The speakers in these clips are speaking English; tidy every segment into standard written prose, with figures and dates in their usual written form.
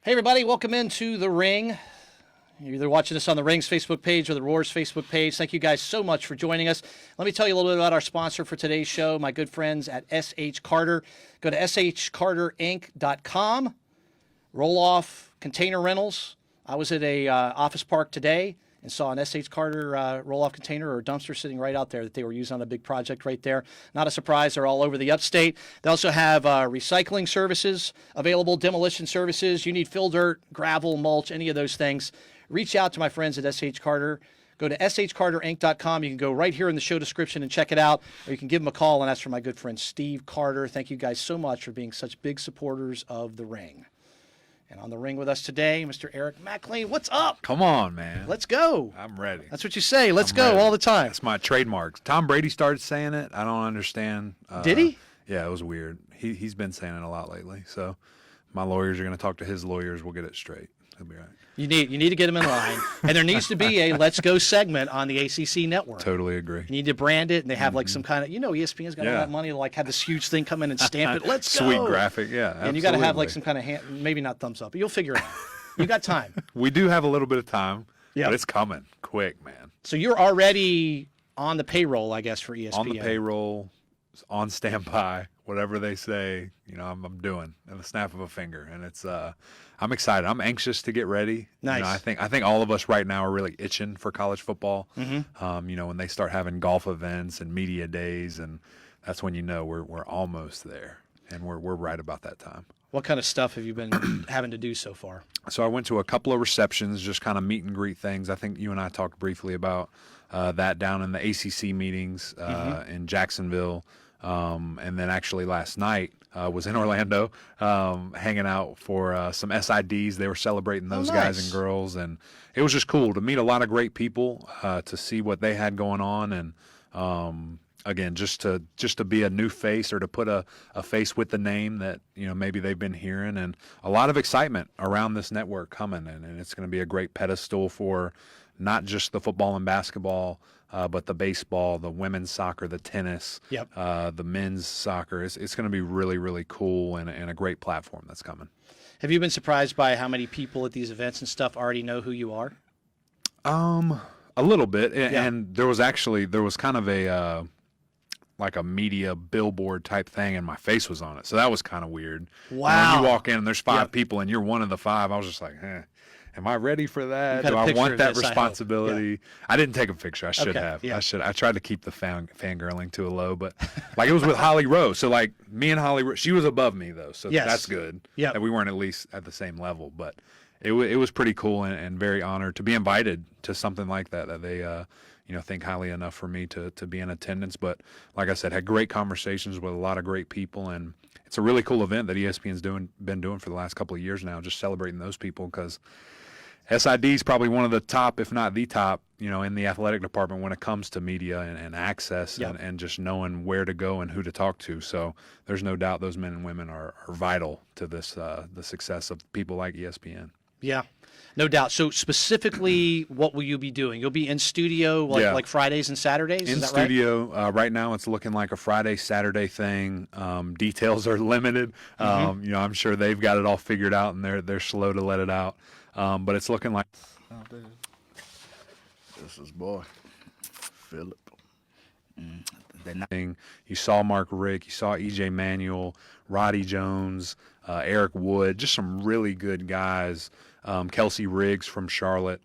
Hey, everybody, welcome into The Ring. You're either watching us on The Ring's Facebook page or the Roar's Facebook page. Thank you guys so much for joining us. Let me tell you a little bit about our sponsor for today's show, my good friends at S.H. Carter. Go to shcarterinc.com, roll off container rentals. I was at a office park today and saw an S.H. Carter roll-off container or dumpster sitting right out there that they were using on a big project right there. Not a surprise. They're all over the upstate. They also have recycling services available, demolition services. You need fill dirt, gravel, mulch, any of those things. Reach out to my friends at S.H. Carter. Go to shcarterinc.com. You can go right here in the show description and check it out, or you can give them a call and ask for my good friend Steve Carter. Thank you guys so much for being such big supporters of The Ring. And on The Ring with us today, Mr. Eric McLean. What's up? Come on, man. Let's go. I'm ready. That's what you say. Let's I'm go ready. all the time. That's my trademark. Tom Brady started saying it. I don't understand. Did he? Yeah, it was weird. He's been saying it a lot lately. So my lawyers are going to talk to his lawyers. We'll get it straight. He'll be right. You need to get him in line. And there needs to be a Let's Go segment on the ACC network. Totally agree. You need to brand it, and they have like some kind of, ESPN's got all that money to like have this huge thing come in and stamp it. Let's go. Sweet graphic, yeah. Absolutely. And you got to have like some kind of maybe not thumbs up, but you'll figure it out. You got time. We do have a little bit of time, Yep. but it's coming quick, man. So you're already on the payroll, I guess, for ESPN. On the payroll, on standby, whatever they say, I'm doing in the snap of a finger, and it's I'm excited. I'm anxious to get ready. Nice. I think all of us right now are really itching for college football. Mm-hmm. When they start having golf events and media days, and that's when we're almost there, and we're right about that time. What kind of stuff have you been having to do so far? So I went to a couple of receptions, just kind of meet and greet things. I think you and I talked briefly about that down in the ACC meetings in Jacksonville. And then actually last night was in Orlando hanging out for some SIDs. They were celebrating those guys and girls, and it was just cool to meet a lot of great people, to see what they had going on, and again, just to be a new face or to put a face with the name that maybe they've been hearing, and a lot of excitement around this network coming, and it's going to be a great pedestal for not just the football and basketball, but the baseball, the women's soccer, the tennis, the men's soccer. It's going to be really, really cool, and a great platform that's coming. Have you been surprised by how many people at these events and stuff already know who you are? A little bit, and there was kind of a like a media billboard type thing, and my face was on it, so that was kind of weird. Wow! When you walk in and there's 5 people, and you're one of the 5, I was just like, am I ready for that? Do I want that responsibility? I didn't take a picture. I should have. Yeah. I tried to keep the fangirling to a low, but like it was with Holly Rowe. So like me and Holly Rowe, she was above me though, so that's good. Yeah. That we weren't at least at the same level, but it was pretty cool, and very honored to be invited to something like that they think highly enough for me to be in attendance. But like I said, had great conversations with a lot of great people, and it's a really cool event that ESPN's been doing for the last couple of years now, just celebrating those people, because SID is probably one of the top, if not the top, in the athletic department when it comes to media and access and just knowing where to go and who to talk to. So there's no doubt those men and women are vital to this the success of people like ESPN. Yeah, no doubt. So specifically, what will you be doing? You'll be in studio like Fridays and Saturdays? In Is that studio. Right now it's looking like a Friday, Saturday thing. Details are limited. I'm sure they've got it all figured out, and they're slow to let it out. But it's looking like... Oh, dude. This is boy, Philip. You saw Mark Rick, you saw E.J. Manuel, Roddy Jones, Eric Wood, just some really good guys. Kelsey Riggs from Charlotte.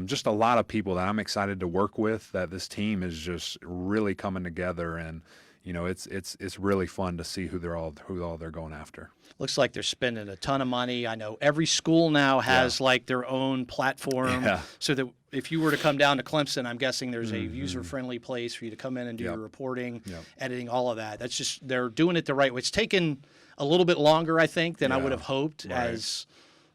Just a lot of people that I'm excited to work with, that this team is just really coming together, and it's really fun to see who all they're going after. Looks like they're spending a ton of money. I know every school now has like their own platform, so that if you were to come down to Clemson, I'm guessing there's a user-friendly place for you to come in and do your reporting, editing, all of that. That's just, they're doing it the right way. It's taken a little bit longer, I think, than I would have hoped as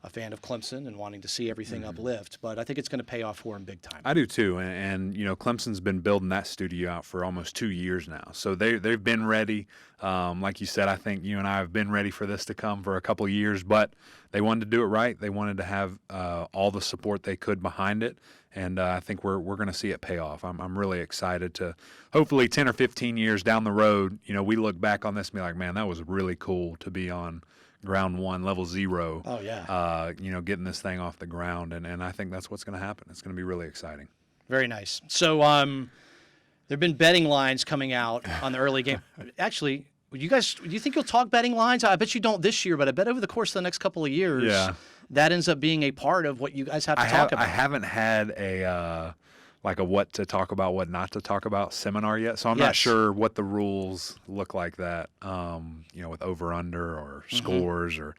a fan of Clemson and wanting to see everything uplift, but I think it's going to pay off for him big time. I do too, and Clemson's been building that studio out for almost 2 years now, so they've been ready. Like you said, I think you and I have been ready for this to come for a couple of years, but they wanted to do it right. They wanted to have all the support they could behind it, and I think we're going to see it pay off. I'm really excited to, hopefully 10 or 15 years down the road, we look back on this and be like, man, that was really cool to be on ground one, level zero. Oh, yeah. Getting this thing off the ground, and I think that's what's going to happen. It's going to be really exciting. Very nice. So there have been betting lines coming out on the early game. Actually, do you think you'll talk betting lines? I bet you don't this year, but I bet over the course of the next couple of years, that ends up being a part of what you guys have to talk about. I haven't had a what to talk about, what not to talk about seminar yet, so I'm not sure what the rules look like that. With over under or scores or.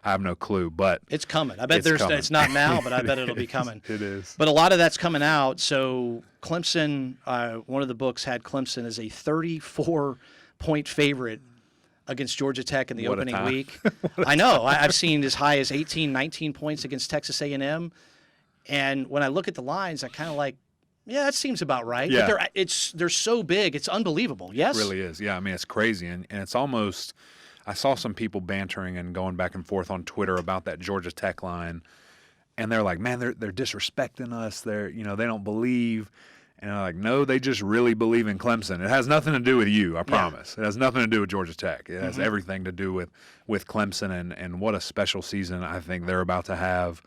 I have no clue, but it's coming. I bet coming. It's not now, but I bet it'll be coming. It is. But a lot of that's coming out. So Clemson, one of the books had Clemson as a 34-point favorite against Georgia Tech in the opening week. I know. I've seen as high as 18, 19 points against Texas A&M. And when I look at the lines, I kind of like, yeah, that seems about right. Yeah. But they're so big. It's unbelievable. Yes? It really is. Yeah, I mean, it's crazy. And it's almost – I saw some people bantering and going back and forth on Twitter about that Georgia Tech line, and they're like, "Man, they're disrespecting us. They don't believe." And I'm like, "No, they just really believe in Clemson. It has nothing to do with you. I promise. It has nothing to do with Georgia Tech. It has everything to do with Clemson and what a special season I think they're about to have.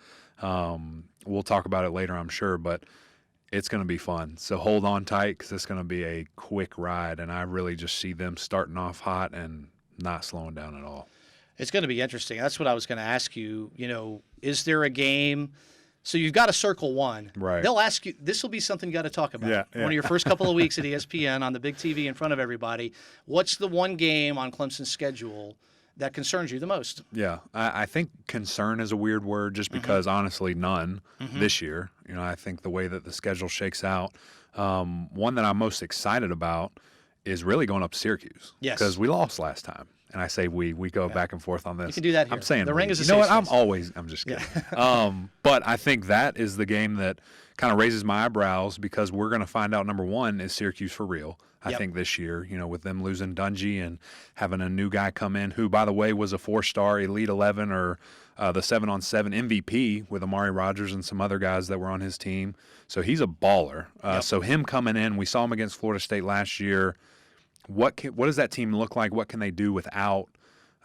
We'll talk about it later, I'm sure, but it's going to be fun. So hold on tight because it's going to be a quick ride, and I really just see them starting off hot and not slowing down at all. It's going to be interesting. That's what I was going to ask you. Is there a game? So you've got to circle one. Right. They'll ask you. This will be something you got to talk about. Yeah. One of your first couple of weeks at ESPN on the big TV in front of everybody. What's the one game on Clemson's schedule that concerns you the most? Yeah, I think concern is a weird word just because honestly none this year. I think the way that the schedule shakes out, one that I'm most excited about is really going up to Syracuse. Yes. Because we lost last time. And I say we go back and forth on this. You can do that here. I'm saying the ring is a you know safe what? space. I'm just kidding. But I think that is the game that kind of raises my eyebrows because we're going to find out, number one, is Syracuse for real? I think this year, with them losing Dungy and having a new guy come in who, by the way, was a 4-star Elite 11 or the 7-on-7 MVP with Amari Rogers and some other guys that were on his team. So he's a baller. So him coming in, we saw him against Florida State last year. What does that team look like? What can they do without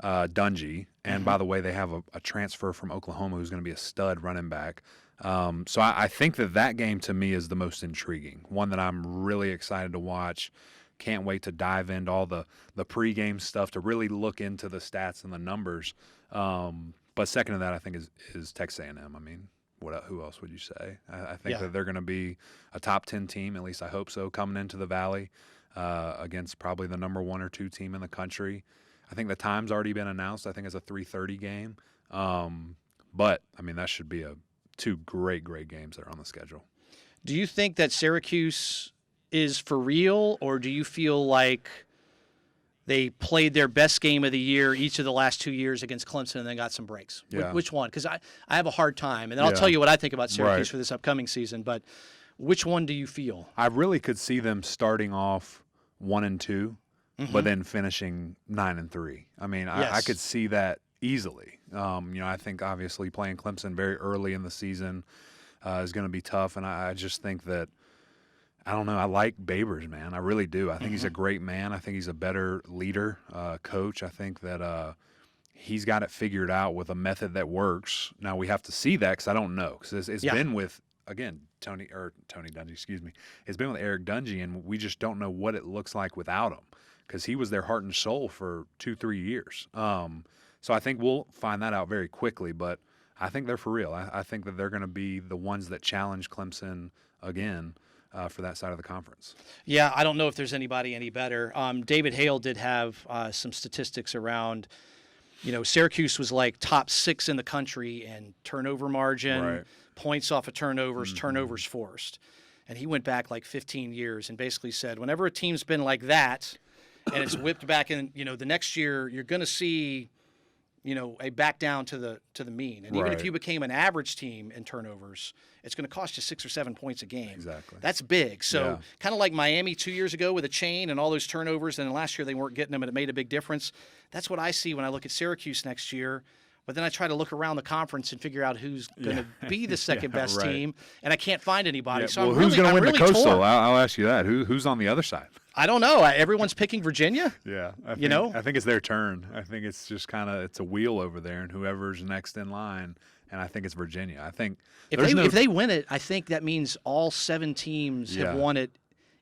Dungy? And by the way, they have a transfer from Oklahoma who's going to be a stud running back. So I think that game to me is the most intriguing, one that I'm really excited to watch. Can't wait to dive into all the pregame stuff to really look into the stats and the numbers. But second to that, I think is Texas A&M. I mean, who else would you say? I think that they're going to be a top 10 team, at least I hope so, coming into the Valley against probably the number 1 or 2 team in the country. I think the time's already been announced. I think it's a 3:30 game. But, I mean, that should be two great games that are on the schedule. Do you think that Syracuse is for real, or do you feel like they played their best game of the year each of the last 2 years against Clemson and then got some breaks? Yeah. Which one? Because I have a hard time, and then I'll tell you what I think about Syracuse for this upcoming season, but which one do you feel? I really could see them starting off 1-2, but then finishing 9-3. I mean, I could see that easily. I think obviously playing Clemson very early in the season is going to be tough, and I just think that, I don't know, I like Babers, man. I really do. I think he's a great man. I think he's a better leader, coach. I think that he's got it figured out with a method that works. Now we have to see that because I don't know, because it's been with, again, Tony Dungy, excuse me. It's been with Eric Dungy, and we just don't know what it looks like without him because he was their heart and soul for 2-3 years. So I think we'll find that out very quickly, but I think they're for real. I think that they're going to be the ones that challenge Clemson again for that side of the conference. Yeah, I don't know if there's anybody any better. David Hale did have some statistics around, Syracuse was like top 6 in the country in turnover margin, points off of turnovers, turnovers forced. And he went back like 15 years and basically said, whenever a team's been like that and it's whipped back in, the next year, you're going to see a back down to the mean. And even if you became an average team in turnovers, it's going to cost you 6 or 7 points a game. Exactly. That's big. So kind of like Miami 2 years ago with a chain and all those turnovers, and then last year they weren't getting them and it made a big difference. That's what I see when I look at Syracuse next year. But then I try to look around the conference and figure out who's going to be the second best right. team, and I can't find anybody. Yeah, So well, I'm who's really, going to I'm win really the Coastal? torn. I'll ask you that. Who's on the other side? I don't know. Everyone's picking Virginia. Yeah, I think it's their turn. I think it's just it's a wheel over there, and whoever's next in line. And I think it's Virginia. I think If they win it, I think that means all 7 teams have won it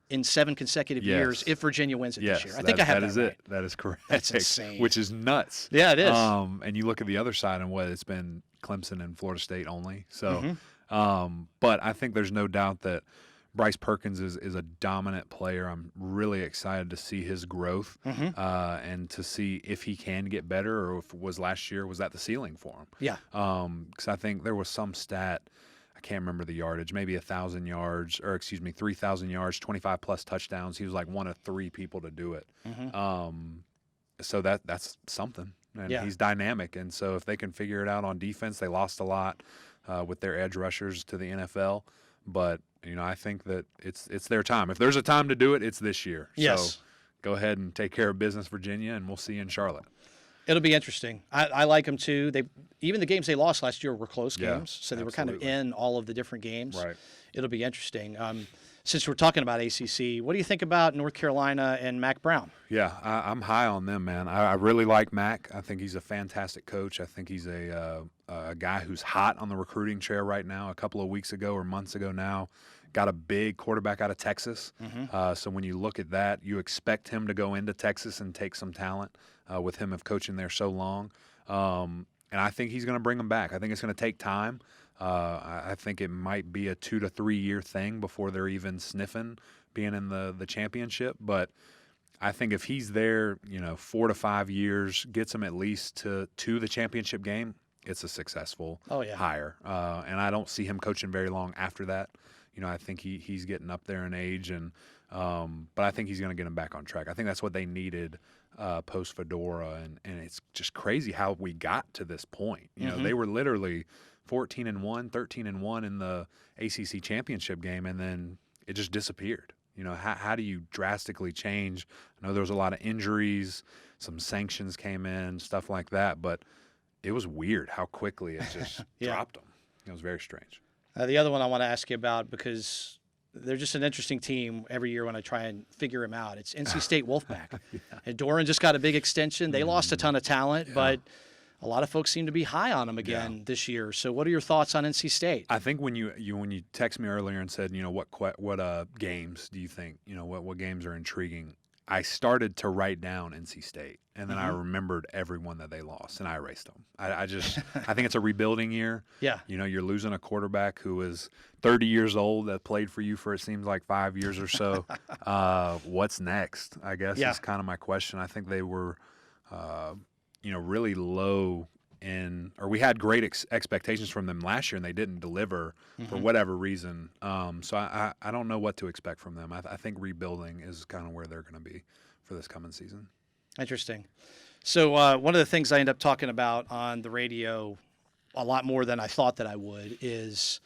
in 7 consecutive years. If Virginia wins it this year, I think I have that right. That is correct. That's insane. Which is nuts. Yeah, it is. And you look at the other side, and it's been Clemson and Florida State only. So, but I think there's no doubt that Bryce Perkins is a dominant player. I'm really excited to see his growth and to see if he can get better, or if last year was that the ceiling for him. Yeah. Because I think there was some stat, I can't remember the yardage, maybe 1,000 yards, or 3,000 yards, 25 plus touchdowns. He was like one of 3 people to do it. So that's something. And he's dynamic. And so if they can figure it out on defense, they lost a lot with their edge rushers to the NFL. But I think that it's their time. If there's a time to do it, it's this year. Yes. So go ahead and take care of business, Virginia, and we'll see you in Charlotte. It'll be interesting. I like them too. Even the games they lost last year were close Yeah, games, so they were absolutely. kind of in all of the different games. Right. It'll be interesting. Since we're talking about ACC, what do you think about North Carolina and Mac Brown? Yeah, I'm high on them, man. I really like Mac. I think he's a fantastic coach. I think he's a guy who's hot on the recruiting trail right now. A couple of weeks ago or months ago now, got a big quarterback out of Texas. So when you look at that, you expect him to go into Texas and take some talent with him of coaching there so long. And I think he's going to bring them back. I think it's going to take time. I think it might be a 2 to 3 year thing before they're even sniffing being in the championship. But I think if he's there, 4 to 5 years, gets them at least to the championship game, it's a successful hire. And I don't see him coaching very long after that. I think he's getting up there in age, and but I think he's going to get them back on track. I think that's what they needed post Fedora, and it's just crazy how we got to this point. They were literally 14-1, 13-1 in the ACC championship game, and then it just disappeared. How do you drastically change? I know there was a lot of injuries, some sanctions came in, stuff like that, but it was weird how quickly it just dropped them. It was very strange. The other one I want to ask you about, because they're just an interesting team every year when I try and figure them out. It's NC State Wolfpack. And Doran just got a big extension. They lost a ton of talent, but a lot of folks seem to be high on them again this year. So what are your thoughts on NC State? I think when you text me earlier and said, what games do you think, what games are intriguing, I started to write down NC State, and then I remembered everyone that they lost, and I erased them. I think it's a rebuilding year. Yeah. You're losing a quarterback who is 30 years old that played for you for it seems like 5 years or so. What's next, I guess, is kind of my question. I think they were, really low or we had great expectations from them last year, and they didn't deliver for whatever reason. So I don't know what to expect from them. I think rebuilding is kind of where they're going to be for this coming season. Interesting. So one of the things I end up talking about on the radio a lot more than I thought that I would is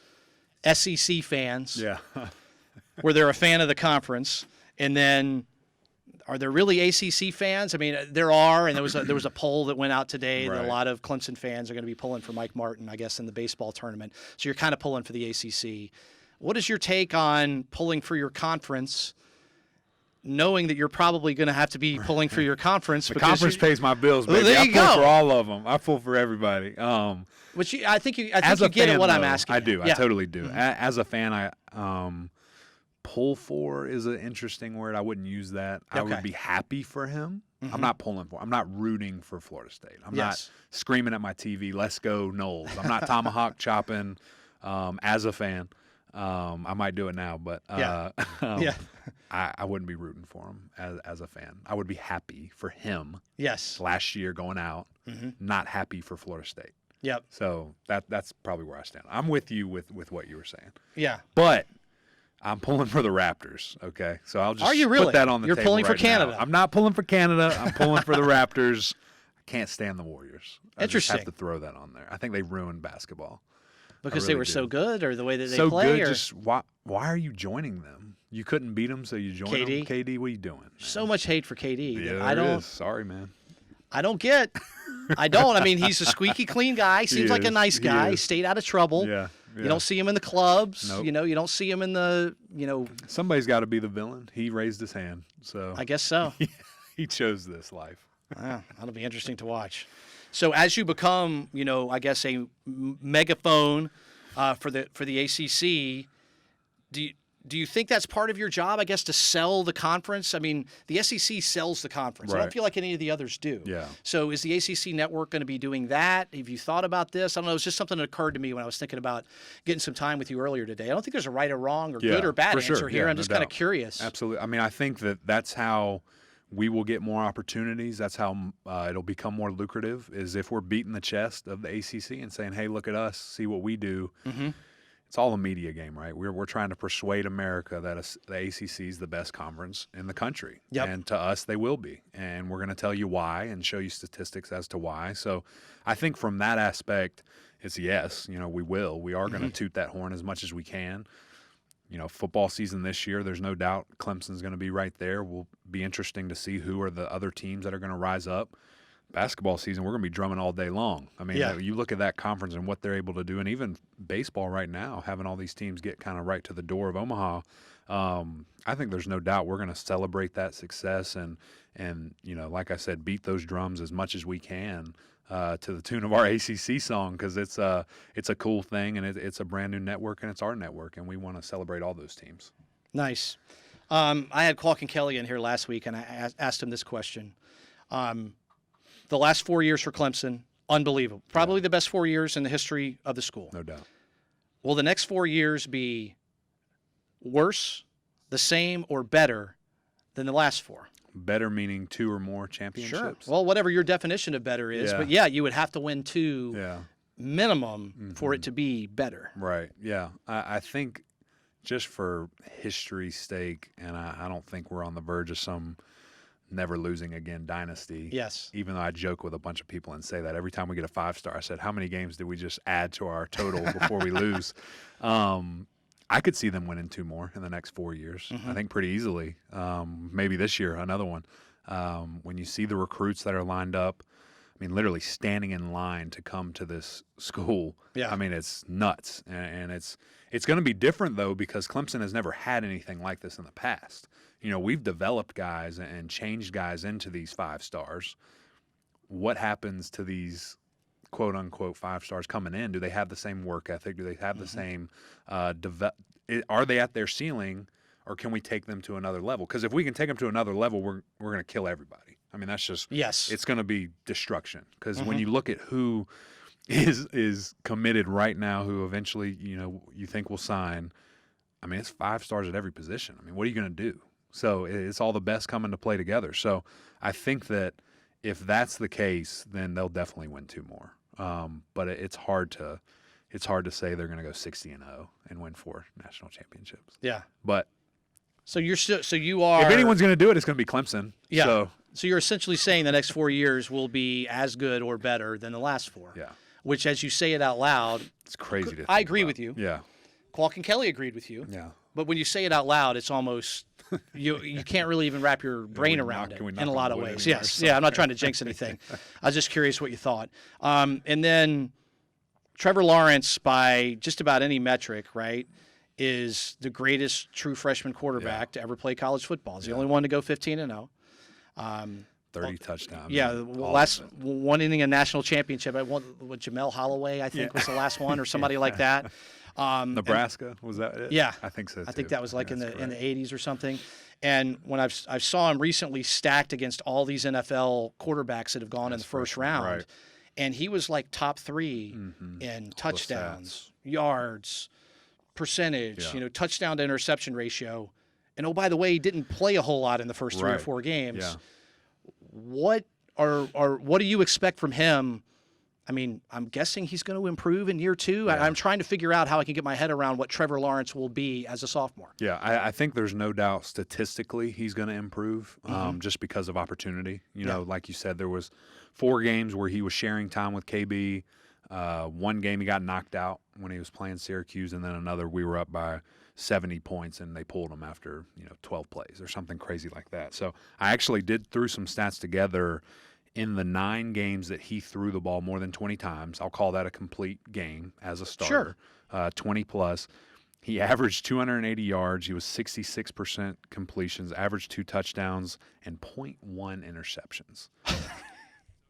SEC fans. Yeah. where they're a fan of the conference, and then are there really ACC fans? I mean, there are, and there was a poll that went out today that a lot of Clemson fans are going to be pulling for Mike Martin, I guess, in the baseball tournament. So you're kind of pulling for the ACC. What is your take on pulling for your conference, knowing that you're probably going to have to be pulling for your conference? The conference pays my bills, baby. There you I pull go. for all of them. I pull for everybody. Which I think you get fan, at what I'm though, asking. I do. Yeah. I totally do. As a fan, I pull for is an interesting word. I wouldn't use that. I would be happy for him. I'm not pulling for. I'm not rooting for Florida State. I'm not screaming at my TV, "Let's go Noles." I'm not tomahawk chopping. As a fan, I might do it now, but I wouldn't be rooting for him as a fan. I would be happy for him. Yes. Last year going out, not happy for Florida State. Yep. So that's probably where I stand. I'm with you with what you were saying. Yeah. But I'm pulling for the Raptors, okay? So I'll just Are you really? put that on the You're table pulling for right now. Canada. I'm not pulling for Canada. I'm pulling for the Raptors. I can't stand the Warriors. I just Interesting. have to throw that on there. I think they ruined basketball. Because really they were do. so good, or the way that they So play? good, or just why are you joining them? You couldn't beat them, so you joined KD? them? KD, what are you doing? Man? so much hate for KD. Yeah, that there is. Sorry, man. I don't get. I don't. I mean, he's a squeaky clean guy. Seems like a is. nice He guy. is. Stayed out of trouble. Yeah. You don't see him in the clubs. Nope. You know, you don't see him in the, Somebody's got to be the villain. He raised his hand, so I guess so. he chose this life. Wow, that'll be interesting to watch. So as you become, I guess a megaphone for the ACC, do you think that's part of your job? I guess to sell the conference. I mean, the SEC sells the conference. I don't Right. feel like any of the others do. Yeah. So is the ACC network going to be doing that? Have you thought about this? I don't know. It's just something that occurred to me when I was thinking about getting some time with you earlier today. I don't think there's a right or wrong or good or bad for answer sure. here. Yeah, I'm no just kind of doubt. curious. Absolutely. I mean, I think that's how we will get more opportunities. That's how it'll become more lucrative, is if we're beating the chest of the ACC and saying, hey, look at us, see what we do. Mm-hmm. It's all a media game, right? We're trying to persuade America that the ACC is the best conference in the country. Yep. And to us, they will be. And we're going to tell you why and show you statistics as to why. So I think from that aspect, it's yes, we will. We are going to toot that horn as much as we can. Football season this year, there's no doubt Clemson's going to be right there. Will be interesting to see who are the other teams that are going to rise up. Basketball season, we're going to be drumming all day long. I mean, Yeah. you look at that conference and what they're able to do, and even baseball right now, having all these teams get kind of right to the door of Omaha, I think there's no doubt we're going to celebrate that success and like I said, beat those drums as much as we can to the tune of our ACC song, because it's a cool thing, and it's a brand new network, and it's our network, and we want to celebrate all those teams. Nice. I had Clark and Kelly in here last week, and I asked him this question. The last 4 years for Clemson, unbelievable. Probably the best 4 years in the history of the school. No doubt. Will the next 4 years be worse, the same, or better than the last four? Better meaning 2 or more championships. Well, whatever your definition of better is. Yeah. But, yeah, you would have to win 2 Yeah. minimum for it to be better. Right. Yeah. I think just for history's sake, and I don't think we're on the verge of some never losing again dynasty. Yes. Even though I joke with a bunch of people and say that every time we get a 5-star, I said, how many games did we just add to our total before we lose? I could see them winning 2 more in the next 4 years. I think pretty easily. Maybe this year, another one. When you see the recruits that are lined up, I mean, literally standing in line to come to this school. Yeah. I mean, it's nuts. And it's going to be different, though, because Clemson has never had anything like this in the past. We've developed guys and changed guys into these 5 stars. What happens to these quote unquote 5 stars coming in? Do they have the same work ethic? Do they have the same are they at their ceiling, or can we take them to another level? Because if we can take them to another level, we're going to kill everybody. I mean, that's just it's going to be destruction. Because when you look at who is committed right now, who eventually you think will sign, I mean, it's 5 stars at every position. I mean, what are you going to do? So it's all the best coming to play together. So I think that if that's the case, then they'll definitely win 2 more. But it's hard to say they're going to go 60-0 and win 4 national championships. Yeah. But So you are. if anyone's going to do it, it's going to be Clemson. Yeah. So So you're essentially saying the next 4 years will be as good or better than the last 4. yeah, Which, as you say it out loud, it's crazy to. I think agree about. with you. Yeah. Clark and Kelly agreed with you. Yeah. But when you say it out loud, it's almost you can't really even wrap your brain we around knock- it can we in knock a on lot of wood ways. anywhere? Yes. Yeah, I'm not trying to jinx anything. I was just curious what you thought. And then Trevor Lawrence, by just about any metric, right, is the greatest true freshman quarterback to ever play college football. He's the only one to go 15-0. 30 touchdowns. Yeah, I mean, the all last of it. one inning a national championship. I won with Jamel Holloway, I think, was the last one, or somebody like that. Nebraska, was that it? Yeah, I think so. I think too. that was like in That's the correct. 80s or something. And when I saw him recently stacked against all these NFL quarterbacks that have gone in the first round, right. and he was like top 3 in touchdowns, yards, percentage, Yeah. touchdown to interception ratio. And oh, by the way, he didn't play a whole lot in the first 3 or Right. 4 games. Yeah. What do you expect from him? I mean, I'm guessing he's going to improve in year 2. Yeah. I'm trying to figure out how I can get my head around what Trevor Lawrence will be as a sophomore. Yeah, I think there's no doubt statistically he's going to improve just because of opportunity. Like you said, there was 4 games where he was sharing time with KB. 1 game he got knocked out when he was playing Syracuse, and then another we were up by 70 points and they pulled him after 12 plays or something crazy like that. So I actually threw some stats together In the 9 games that he threw the ball more than 20 times, I'll call that a complete game as a Sure. starter, 20 plus. He averaged 280 yards. He was 66% completions, averaged 2 touchdowns, and 0.1 interceptions.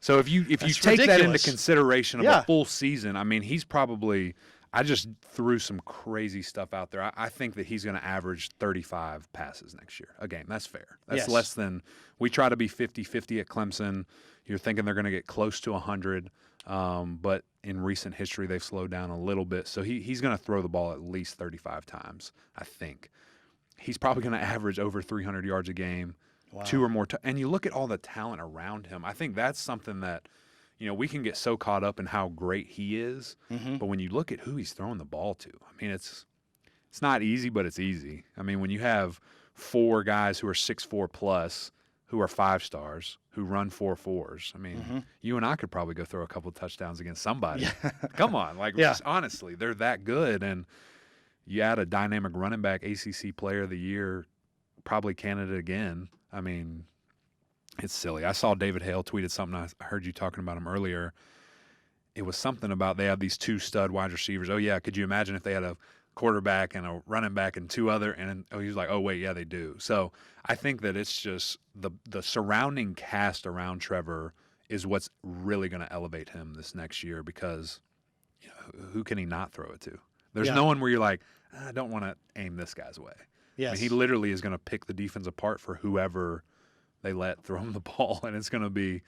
So if you That's take that into ridiculous. consideration of Yeah. a full season, I mean, he's probably – I just threw some crazy stuff out there. I think that he's going to average 35 passes next year a game. That's fair. That's Yes. less than – we try to be 50-50 at Clemson. You're thinking they're going to get close to 100, but in recent history they've slowed down a little bit. So he's going to throw the ball at least 35 times, I think. He's probably going to average over 300 yards a game, Wow. 2 or more. And you look at all the talent around him. I think that's something that – we can get so caught up in how great he is, but when you look at who he's throwing the ball to, I mean, it's not easy, but it's easy. I mean, when you have 4 guys who are 6'4" plus, who are 5 stars, who run 4.4s, I mean, you and I could probably go throw a couple of touchdowns against somebody. Come on, just honestly, they're that good. And you add a dynamic running back, ACC Player of the Year, probably candidate again. I mean, it's silly. I saw David Hale tweeted something. I heard you talking about him earlier. It was something about they have these 2 stud wide receivers. Oh, yeah, could you imagine if they had a quarterback and a running back and 2 other? And he was like, oh, wait, yeah, they do. So I think that it's just the surrounding cast around Trevor is what's really going to elevate him this next year because who can he not throw it to? There's no one where you're like, I don't want to aim this guy's way. Yes. I mean, he literally is going to pick the defense apart for whoever they let throw him the ball, and it's gonna be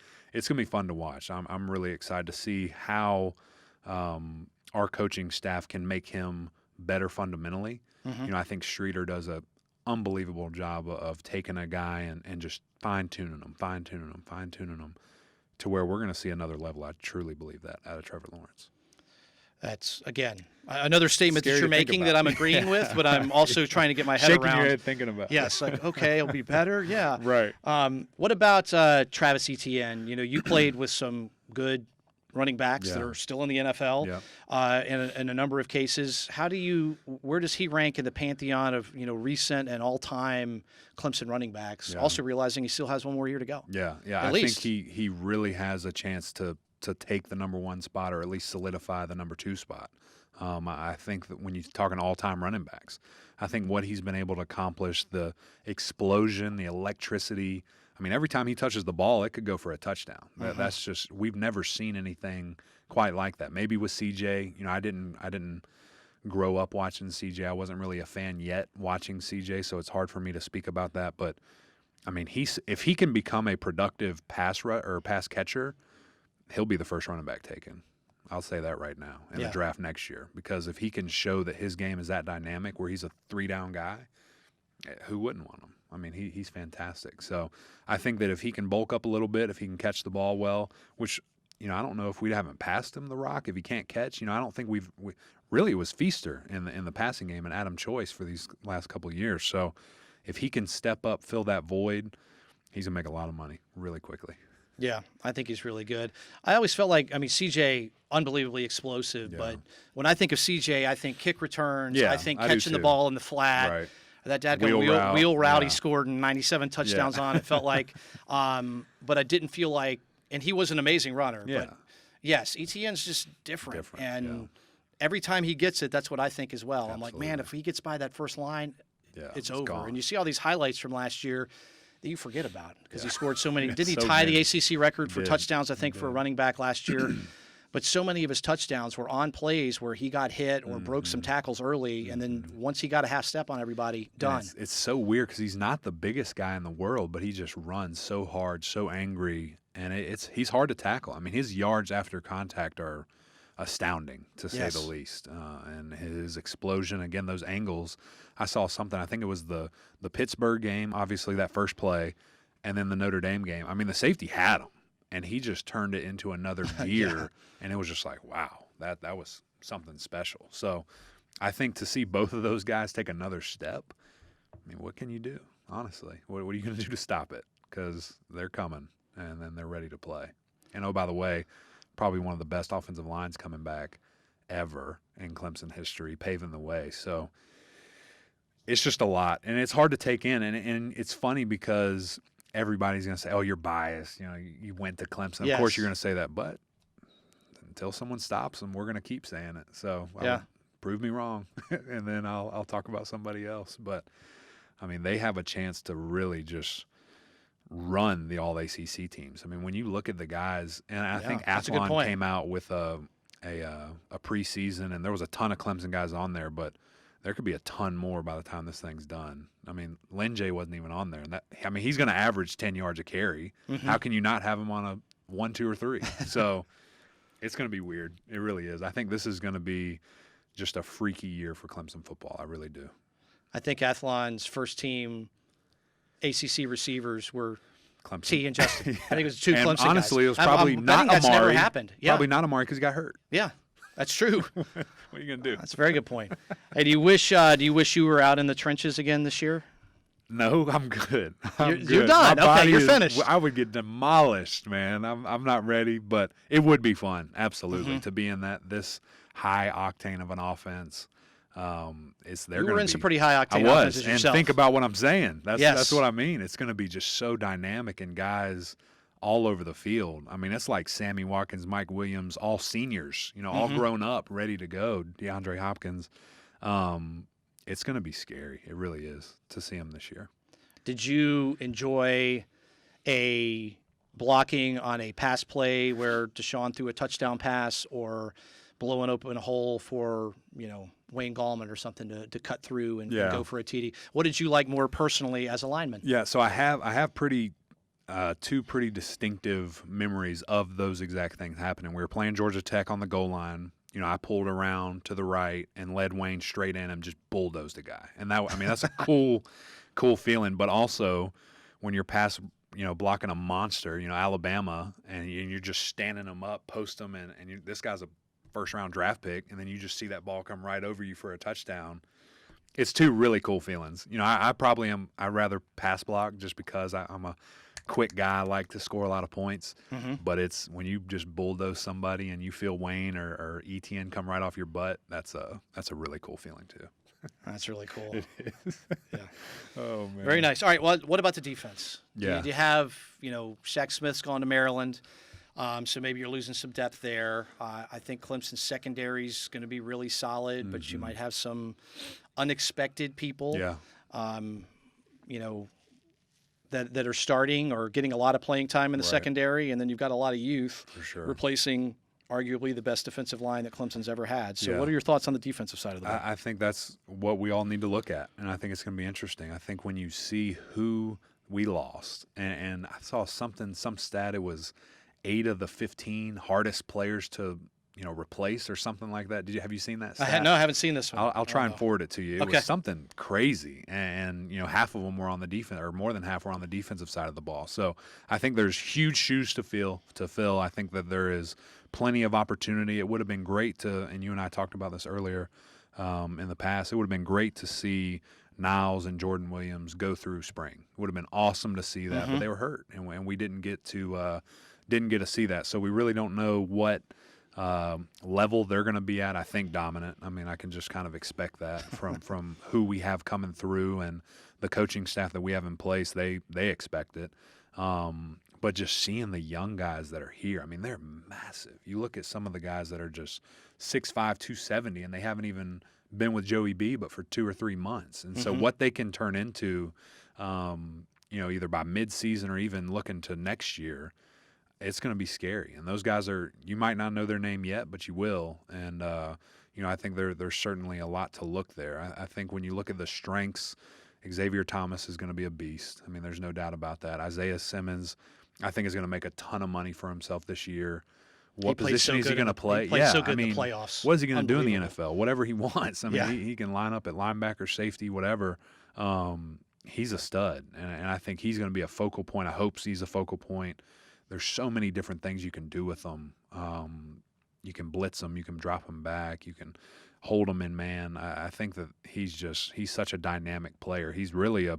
fun to watch. I'm really excited to see how our coaching staff can make him better fundamentally. I think Streeter does a unbelievable job of taking a guy and just fine tuning him to where we're gonna see another level. I truly believe that out of Trevor Lawrence. That's, again, another statement Scary that you're to think making about. that I'm agreeing with, but I'm also trying to get my head Shaking around. your head thinking about it. Yes, like, okay, it'll be better. Yeah. Right. What about Travis Etienne? You played with some good running backs that Yeah. are still in the NFL in a number of cases. Where does he rank in the pantheon of, recent and all-time Clemson running backs? Yeah. Also realizing he still has one more year to go. Yeah. At I least. think he really has a chance to take the number 1 spot or at least solidify the number 2 spot. I think that when you're talking all-time running backs, I think what he's been able to accomplish, the explosion, the electricity. I mean, every time he touches the ball, it could go for a touchdown. That's just we've never seen anything quite like that. Maybe with CJ, I didn't grow up watching CJ. I wasn't really a fan yet watching CJ, so it's hard for me to speak about that. But I mean, if he can become a productive pass catcher, he'll be the first running back taken. I'll say that right now in the draft next year, because if he can show that his game is that dynamic where he's a 3-down guy, who wouldn't want him? I mean, he's fantastic. So I think that if he can bulk up a little bit, if he can catch the ball well, which, I don't know if we haven't passed him the rock. If he can't catch, I don't think we really, it was Feaster in the passing game and Adam Choice for these last couple of years. So if he can step up, fill that void, he's going to make a lot of money really quickly. Yeah, I think he's really good. I always felt like, CJ, unbelievably explosive, but when I think of CJ, I think kick returns. Yeah, I think I do catching the too. ball in the flat. Right. That dadgum Wheel route. he Yeah. scored 97 touchdowns on, it felt like. But I didn't feel like, and he was an amazing runner. Yeah. But yes, Etienne's just different. And yeah. every time he gets it, that's what I think as well. I'm like, man, Absolutely. if he gets by that first line, it's over. gone. And you see all these highlights from last year that you forget about because he scored so many. Didn't he So tie many. the ACC record for did. touchdowns, I think, for a running back last year? But so many of his touchdowns were on plays where he got hit or broke some tackles early, and then once he got a half step on everybody, done. It's so weird because he's not the biggest guy in the world, but he just runs so hard, so angry, and he's hard to tackle. I mean, his yards after contact are astounding, to say Yes. the least. And his explosion, again, those angles. I saw something, I think it was the Pittsburgh game, obviously that first play, and then the Notre Dame game. I mean, the safety had him, and he just turned it into another gear, and it was just like, wow, that was something special. So I think to see both of those guys take another step, I mean, what can you do, honestly? What are you going to do to stop it? Because they're coming, and then they're ready to play. And, oh, by the way, probably one of the best offensive lines coming back ever in Clemson history, paving the way. So it's just a lot, and it's hard to take in. And it's funny because everybody's going to say, "Oh, you're biased. You know, you went to Clemson." Of Yes. course, you're going to say that, but until someone stops them, we're going to keep saying it. So, prove me wrong, and then I'll talk about somebody else. But I mean, they have a chance to really just run the All ACC teams. I mean, when you look at the guys, and I think that's a good Athlon point. came out with a preseason, and there was a ton of Clemson guys on there, but there could be a ton more by the time this thing's done. I mean, Lin J wasn't even on there, and he's going to average 10 yards a carry. Mm-hmm. How can you not have him on a 1, 2, or 3? So it's going to be weird. It really is. I think this is going to be just a freaky year for Clemson football. I really do. I think Athlon's first team ACC receivers were Clemson. T and Justin. I think it was 2 And Clemson guys. honestly, it was I'm probably betting not that's Amari. never happened. Yeah, Probably not Amari because he got hurt. yeah, that's true. What are you going to do? That's a very good point. Hey, do you wish you were out in the trenches again this year? No, I'm good. You're good. done. My Okay, body you're is- finished. I would get demolished, man. I'm not ready, but it would be fun, absolutely, Mm-hmm. to be in this high octane of an offense. You were in some pretty high I octane was, offenses and yourself. think about what I'm saying. That's Yes. what I mean. It's going to be just so dynamic and guys all over the field. I mean, it's like Sammy Watkins, Mike Williams, all seniors, all Mm-hmm. grown up, ready to go. DeAndre Hopkins. It's going to be scary. It really is to see him this year. Did you enjoy a blocking on a pass play where Deshaun threw a touchdown pass, or blowing open a hole for Wayne Gallman or something to cut through and go for a TD? What did you like more personally as a lineman? Yeah, so I have two pretty distinctive memories of those exact things happening. We were playing Georgia Tech on the goal line. I pulled around to the right and led Wayne straight in and just bulldozed a guy. And that's a cool feeling. But also when you're past, blocking a monster, Alabama, and you're just standing them up, post them, and this guy's a first-round draft pick, and then you just see that ball come right over you for a touchdown. It's two really cool feelings. I probably am. I rather pass block just because I'm a quick guy. I like to score a lot of points. Mm-hmm. But it's when you just bulldoze somebody and you feel Wayne or ETN come right off your butt. That's a really cool feeling too. That's really cool. Yeah. Oh man. Very nice. All right. Well, what about the defense? Yeah. Do you have, Shaq Smith's gone to Maryland, so maybe you're losing some depth there. I think Clemson's secondary is going to be really solid, but you might have some unexpected people. Yeah. That are starting or getting a lot of playing time in the Right. secondary, and then you've got a lot of youth For sure. replacing arguably the best defensive line that Clemson's ever had. So Yeah. what are your thoughts on the defensive side of the ball? I think that's what we all need to look at, and I think it's going to be interesting. I think when you see who we lost, and I saw some stat, it was 8 of the 15 hardest players to replace or something like that. Have you seen that stat? I haven't seen this one. I'll try and forward it to you. It Okay. was something crazy, and half of them were on the defense, or more than half were on the defensive side of the ball. So I think there's huge shoes to fill. I think that there is plenty of opportunity. It would have been great to, and you and I talked about this earlier in the past. It would have been great to see Niles and Jordan Williams go through spring. It would have been awesome to see that, but they were hurt, and we didn't get to see that. So we really don't know what level they're going to be at. I think dominant. I mean, I can just kind of expect that from who we have coming through and the coaching staff that we have in place. They expect it. But just seeing the young guys that are here, I mean, they're massive. You look at some of the guys that are just 6'5", 270, and they haven't even been with Joey B but for 2 or 3 months. And so what they can turn into, either by midseason or even looking to next year, it's going to be scary. And those guys you might not know their name yet, but you will. And, I think there's certainly a lot to look there. I think when you look at the strengths, Xavier Thomas is going to be a beast. I mean, there's no doubt about that. Isaiah Simmons, I think, is going to make a ton of money for himself this year. What plays position so is he good going to in the- play? he plays so good in the playoffs. What is he going to do in the Unbelievable. NFL? Whatever he wants. I mean, Yeah. he can line up at linebacker, safety, whatever. He's a stud, and I think he's going to be a focal point. I hope he's a focal point. There's so many different things you can do with them. You can blitz them, you can drop them back, you can hold them in man. I think that he's such a dynamic player. He's really a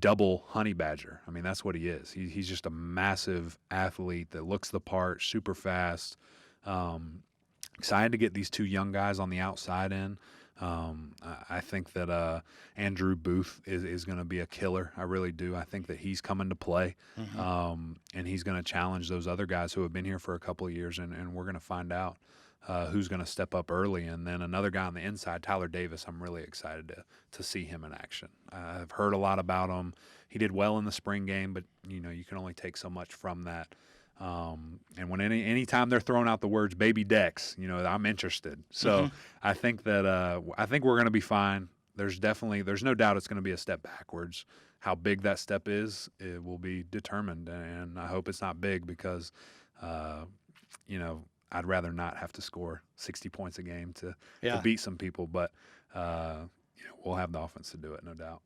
double honey badger. I mean, that's what he is. He's just a massive athlete that looks the part, super fast. Excited to get these 2 young guys on the outside in. I think that Andrew Booth is going to be a killer. I really do. I think that he's coming to play, and he's going to challenge those other guys who have been here for a couple of years, and we're going to find out who's going to step up early. And then another guy on the inside, Tyler Davis, I'm really excited to see him in action. I've heard a lot about him. He did well in the spring game, but you can only take so much from that. And when anytime they're throwing out the words "baby Dex," I'm interested. So I think that we're going to be fine. There's no doubt it's going to be a step backwards. How big that step is, it will be determined, and I hope it's not big because, I'd rather not have to score 60 points a game to beat some people, but we'll have the offense to do it, no doubt.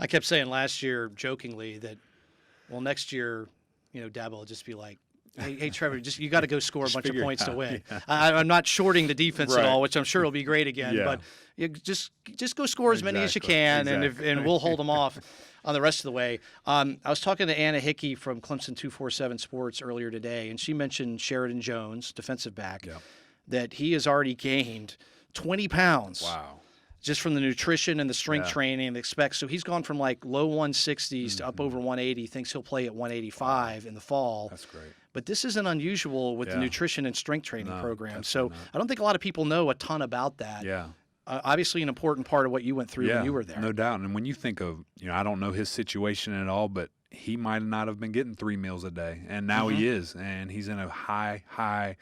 I kept saying last year jokingly that, well, next year, Dabo will just be like, hey Trevor, you got to go score a bunch of points to win. Yeah. I'm not shorting the defense at Right. all, which I'm sure will be great again. Yeah. But you just go score as many as you Exactly. can, Exactly. and we'll hold them off on the rest of the way. I was talking to Anna Hickey from Clemson 247 Sports earlier today, and she mentioned Sheridan Jones, defensive back, that he has already gained 20 pounds. Wow. Just from the nutrition and the strength training and the specs. So he's gone from like low 160s to up over 180. Thinks he'll play at 185 in the fall. That's great. But this isn't unusual with the Yeah. nutrition and strength training program. definitely So not. I don't think a lot of people know a ton about that. Yeah. Obviously, an important part of what you went through when you were there. No doubt. And when you think of, I don't know his situation at all, but he might not have been getting 3 meals a day, and now he is, and he's in a high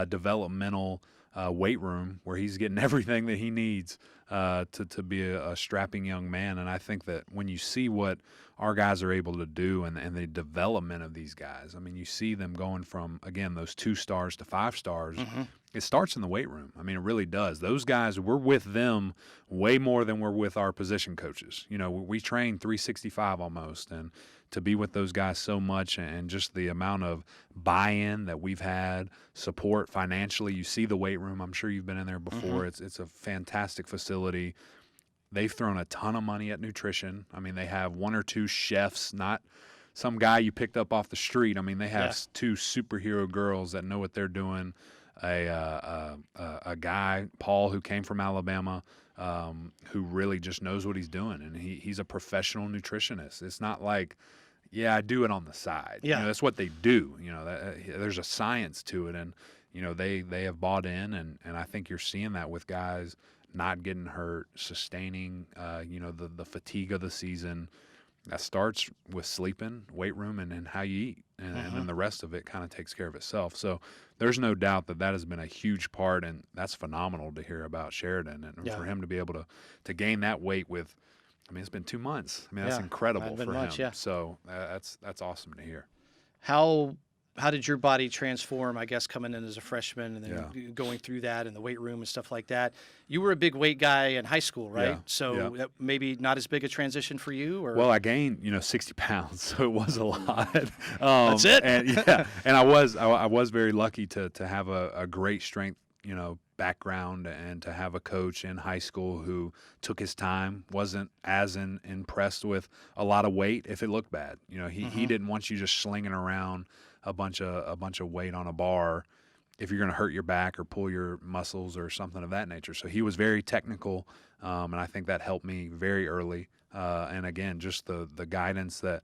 developmental weight room where he's getting everything that he needs to be a strapping young man. And I think that when you see what our guys are able to do and the development of these guys, I mean, you see them going from, again, those 2 stars to 5 stars. It starts in the weight room. I mean, it really does. Those guys, we're with them way more than we're with our position coaches. We train 365 almost, and to be with those guys so much and just the amount of buy-in that we've had, support financially. You see the weight room. I'm sure you've been in there before. It's a fantastic facility. They've thrown a ton of money at nutrition. I mean, they have 1 or 2 chefs, not some guy you picked up off the street. I mean, they have 2 superhero girls that know what they're doing. A guy, Paul, who came from Alabama, who really just knows what he's doing, and he's a professional nutritionist. It's not like, I do it on the side. Yeah. That's what they do. There's a science to it, and they have bought in, and I think you're seeing that with guys not getting hurt, sustaining the fatigue of the season. That starts with sleeping, weight room, and how you eat. And then the rest of it kind of takes care of itself. So there's no doubt that has been a huge part, and that's phenomenal to hear about Sheridan. And for him to be able to gain that weight with, it's been 2 months. That's incredible Hadn't been for much, him. So that's awesome to hear. How did your body transform, I guess, coming in as a freshman and then going through that in the weight room and stuff like that? You were a big weight guy in high school, right? Yeah, So that maybe not as big a transition for you? Or? Well, I gained, 60 pounds, so it was a lot. That's it? And I was very lucky to have a great strength, background, and to have a coach in high school who took his time, wasn't as impressed with a lot of weight if it looked bad. He didn't want you just slinging around a bunch of weight on a bar if you're going to hurt your back or pull your muscles or something of that nature. So he was very technical, and I think that helped me very early. And again, just the guidance that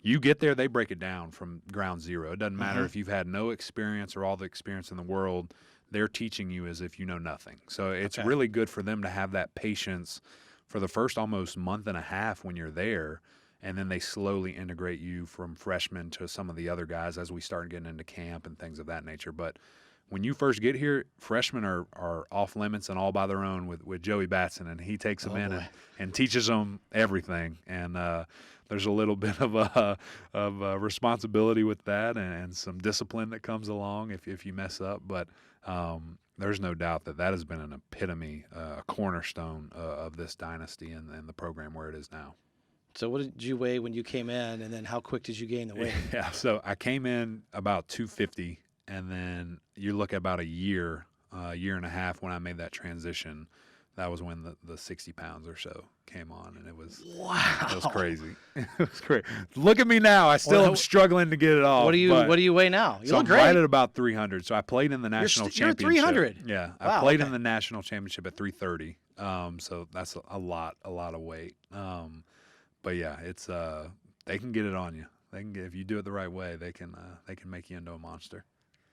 you get there, they break it down from ground zero. It doesn't matter if you've had no experience or all the experience in the world. They're teaching you as if you know nothing. So it's really good for them to have that patience for the first almost month and a half when you're there. And then they slowly integrate you from freshman to some of the other guys as we start getting into camp and things of that nature. But when you first get here, freshmen are off limits and all by their own with Joey Batson, and he takes them in and teaches them everything. And there's a little bit of a responsibility with that and some discipline that comes along if you mess up. But there's no doubt that has been an epitome, a cornerstone of this dynasty and the program where it is now. So what did you weigh when you came in, and then how quick did you gain the weight? Yeah, so I came in about 250, and then you look at about a year and a half when I made that transition. That was when the 60 pounds or so came on, and it was crazy. It was crazy. Look at me now. I still am struggling to get it off. What do you weigh now? You so look I'm great. right at about 300. So I played in the national You're championship. 300. Yeah, Wow, I played in the national championship at 330. So that's a lot of weight. But yeah, it's they can get it on you. They can get, if you do it the right way, they can make you into a monster.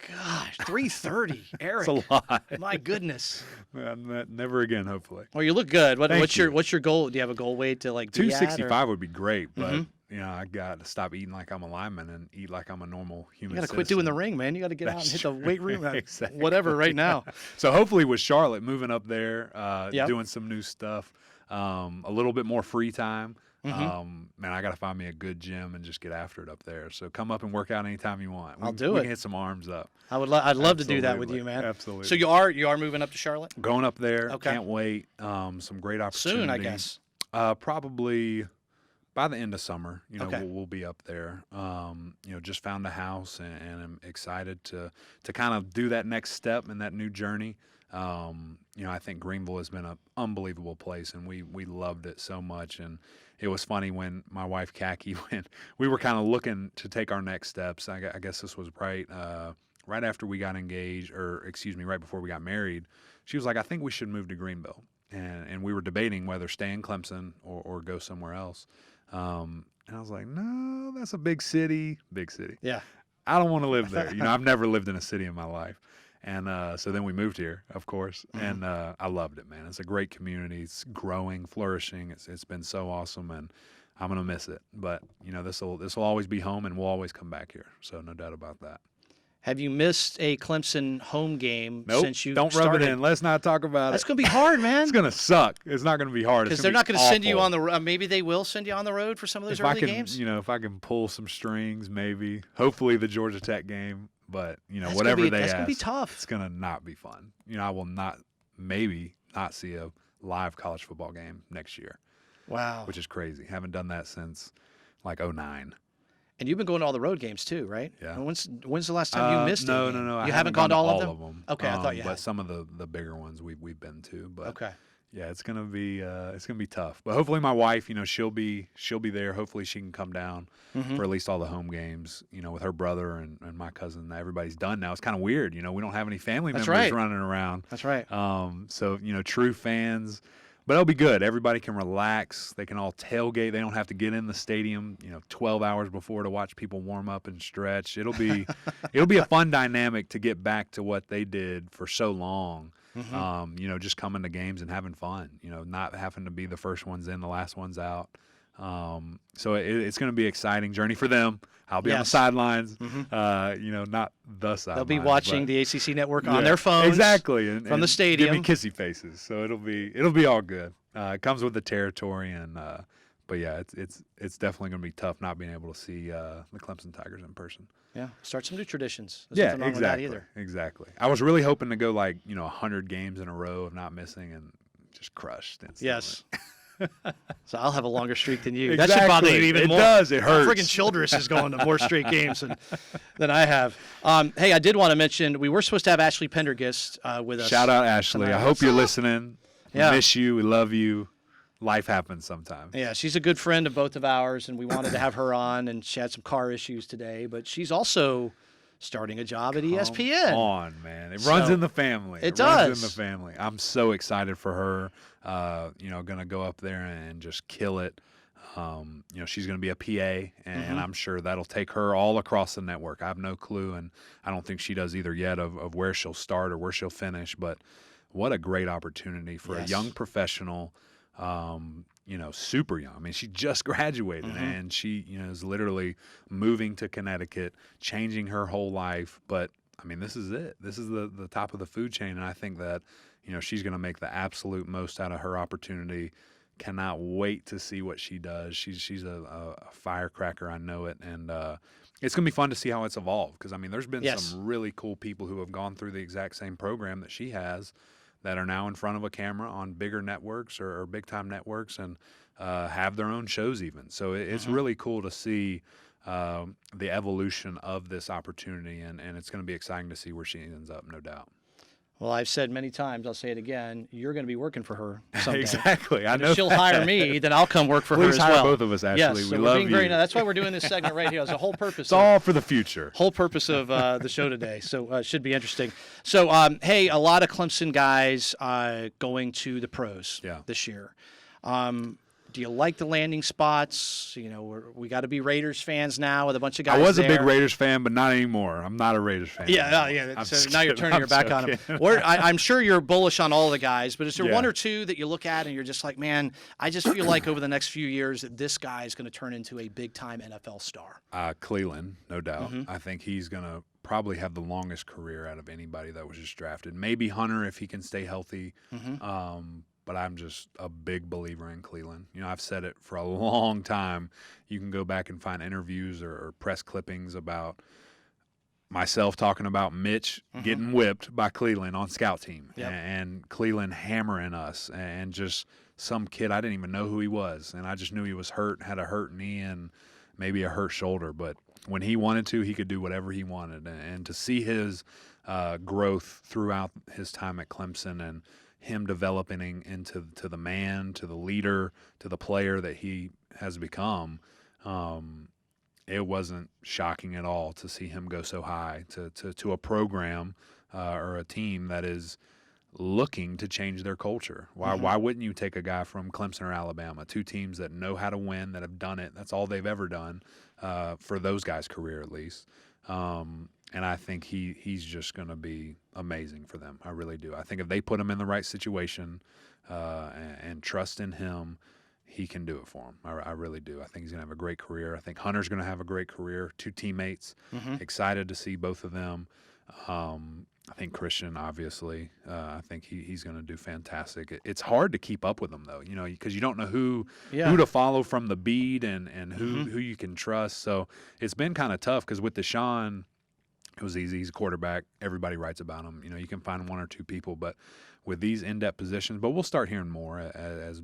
Gosh, 330, Eric. It's a lot. My goodness. Never again, hopefully. Well, you look good. Thank What's your goal? Do you have a goal weight to like be at, or- 265 would be great, but Mhm. you know, I got to stop eating like I'm a lineman and eat like I'm a normal human. You got to quit doing the citizen. ring, man. You got to get out and That's hit the weight room, Exactly. whatever, right now. So hopefully with Charlotte moving up there, Yep. doing some new stuff, a little bit more free time. Mhm. Man, I got to find me a good gym and just get after it up there. So come up and work out anytime you want. I'll do we it. can hit some arms up. I'd love to do that with Absolutely. you, man. Absolutely. So you are moving up to Charlotte Going up there. Okay. Can't wait. Some great opportunities. soon, I guess. Probably by the end of summer. You know, Okay. we'll be up there. You know, just found a house and I'm excited to kind of do that next step in that new journey. You know, I think Greenville has been an unbelievable place, and we loved it so much. And it was funny when my wife Khaki went. We were kind of looking to take our next steps. I guess this was right after we got engaged, or excuse me, right before we got married. She was like, "I think we should move to Greenville," and we were debating whether stay in Clemson or go somewhere else. And I was like, "No, that's a big city. Big city. Yeah. I don't want to live there. You know, I've never lived in a city in my life." And so then we moved here, of course, and I loved it, man. It's a great community. It's growing, flourishing. It's been so awesome, and I'm gonna miss it. But you know, this will always be home, and we'll always come back here. So no doubt about that. Have you missed a Clemson home game Nope. since you Don't started? rub it in. Let's not talk about That's it. going to be hard, man. It's gonna suck. It's not gonna be hard. Because they're not going to send you on the road. Maybe they will send you on the road for some of those If I early can, games. you know, if I can pull some strings, maybe. Hopefully the Georgia Tech game. But you know, That's whatever gonna be, they that's ask, going to be tough. it's gonna not be fun. You know, I will not see a live college football game next year, Wow. which is crazy. Haven't done that since like 09. And you've been going to all the road games too, right? Yeah. And when's the last time you missed no, a game? No. I You haven't gone to all of them? them. Okay, I thought you But had. some of the bigger ones we've been to. But Okay. yeah, it's gonna be tough. But hopefully my wife, you know, she'll be there. Hopefully she can come down Mhm. for at least all the home games. You know, with her brother and my cousin. Everybody's done now. It's kind of weird. You know, we don't have any family That's members right. running around. That's right. So you know, true fans. But it'll be good. Everybody can relax. They can all tailgate. They don't have to get in the stadium, you know, 12 hours before to watch people warm up and stretch. It'll be a fun dynamic to get back to what they did for so long. You know, just coming to games and having fun. You know, not having to be the first ones in, the last ones out. So it's going to be an exciting journey for them. I'll be on the Yes. sidelines. You know, not the sidelines. They'll be watching but- the ACC network yeah, on their phones. exactly, and, from the and stadium. Give me kissy faces, so it'll be all good. It comes with the territory, and but yeah, it's definitely going to be tough not being able to see the Clemson Tigers in person. Yeah. Start some new traditions. There's Yeah, nothing wrong exactly, with that either. exactly. I was really hoping to go like 100 games in a row of not missing, and just crushed. Instantly. Yes. So I'll have a longer streak than you. That should bother you Exactly. even It more. does. It hurts. Friggin' Childress is going to more straight games than I have. Hey, I did want to mention we were supposed to have Ashley Pendergast with us. Shout out Ashley. tonight. I hope you're listening. Yeah. We miss you. We love you. Life happens sometimes. Yeah, she's a good friend of both of ours, and we wanted to have her on. And she had some car issues today, but she's also starting a job at ESPN. Come on, man. It runs So, in the family. it runs does. in the family. I'm so excited for her. You know, going to go up there and just kill it. You know, she's going to be a PA, and I'm sure that'll take her all across the network. I have no clue, and I don't think she does either yet of where she'll start or where she'll finish. But what a great opportunity for Yes. a young professional. You know, super young. I mean, she just graduated and she, you know, is literally moving to Connecticut, changing her whole life. But I mean, this is it. This is the top of the food chain. And I think that, you know, she's going to make the absolute most out of her opportunity. Cannot wait to see what she does. She's a firecracker. I know it. And it's going to be fun to see how it's evolved. Because, I mean, there's been Yes. some really cool people who have gone through the exact same program that she has that are now in front of a camera on bigger networks or big-time networks and have their own shows even. So it's really cool to see the evolution of this opportunity, and it's going to be exciting to see where she ends up, no doubt. Well, I've said many times, I'll say it again, you're going to be working for her someday. Exactly. I And know if she'll that. hire me, then I'll come work for her Please as hire well. both of us, Ashley. Yes, We so love we're being very you. nice. That's why we're doing this segment right here. It's the whole purpose. It's all for the future. Whole purpose of the show today. So it should be interesting. So, hey, a lot of Clemson guys going to the pros this year. Do you like the landing spots? You know, we got to be Raiders fans now with a bunch of guys I was there. a big Raiders fan, but not anymore. I'm not a Raiders fan. Yeah, anymore. I'm So just now you're kidding. turning your back on joking. them. I'm sure you're bullish on all the guys, but is there Yeah. one or two that you look at and you're just like, man, I just feel like over the next few years that this guy is going to turn into a big-time NFL star? Cleveland, no doubt. Mm-hmm. I think he's going to probably have the longest career out of anybody that was just drafted. Maybe Hunter if he can stay healthy. Mm-hmm. But I'm just a big believer in Cleveland. You know, I've said it for a long time. You can go back and find interviews or press clippings about myself talking about Mitch getting whipped by Cleveland on scout team and Cleveland hammering us and just some kid I didn't even know who he was. And I just knew he was hurt, had a hurt knee and maybe a hurt shoulder. But when he wanted to, he could do whatever he wanted. And to see his growth throughout his time at Clemson and him developing into the man, to the leader, to the player that he has become, it wasn't shocking at all to see him go so high to a program or a team that is looking to change their culture. Why wouldn't you take a guy from Clemson or Alabama, two teams that know how to win, that have done it? That's all they've ever done for those guys' career at least. And I think he's just going to be amazing for them. I really do. I think if they put him in the right situation and trust in him, he can do it for him. I really do. I think he's going to have a great career. I think Hunter's going to have a great career. Two teammates. Excited to see both of them. I think Christian, obviously. I think he's going to do fantastic. It's hard to keep up with them, though, you know, because you don't know who to follow from the beat and who you can trust. So it's been kind of tough because with Deshaun, it was easy. He's a quarterback. Everybody writes about him. You know, you can find one or two people, but with these in-depth positions, but we'll start hearing more as